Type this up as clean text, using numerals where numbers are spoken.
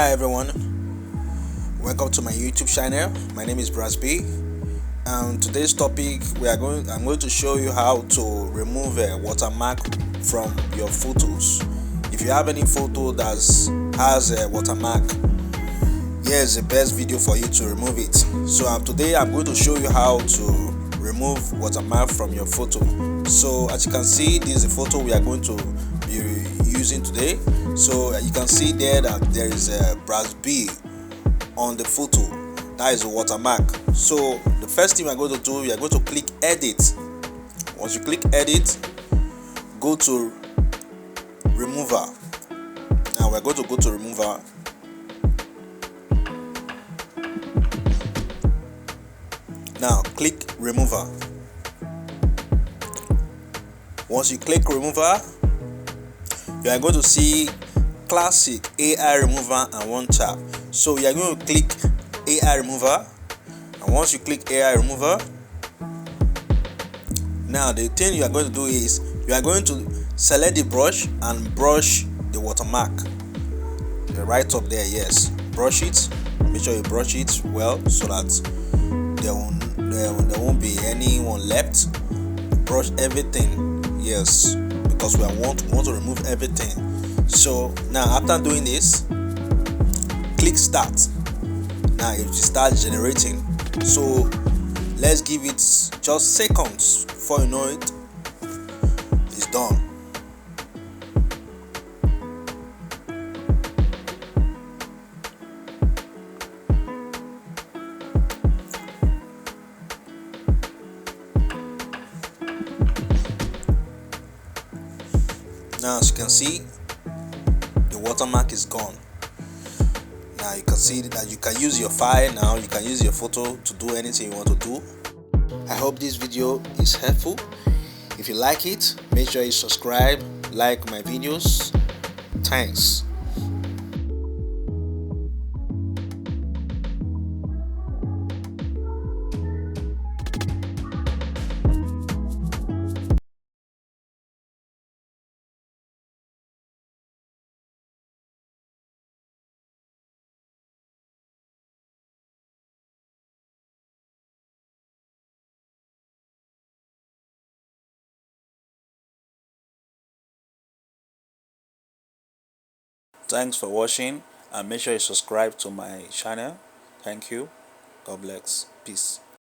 Hi everyone, welcome to my YouTube channel. My name is B. Today's topic I'm going to show you how to remove a watermark from your photos. If you have any photo that has a watermark, here's the best video for you to remove it. So today I'm going to show you how to remove watermark from your photo. So as you can see, this is the photo we are going to be using today. So you can see there that there is a B on the photo. That is a watermark. So the first thing we are going to do, we are going to click edit. Once you click edit, go to remover. Now we're going to go to remover. Now click remover. Once you click remover, you are going to see classic AI remover and one tap. So you are going to click AI remover, and once you click AI remover, now the thing you are going to do is you are going to select the brush and brush the watermark right up there. Yes, brush it. Make sure you brush it well so that there won't be anyone left. Brush everything. Yes, because we want to remove everything. So now after doing this, click start. Now it will start generating. So let's give it just seconds. Before you know it, it's done. Now as you can see, the watermark is gone. Now you can see that you can use your file. Now you can use your photo to do anything you want to do. I hope this video is helpful. If you like it, make sure you subscribe, like my videos. Thanks. Thanks for watching, and make sure you subscribe to my channel. Thank you. God bless. Peace.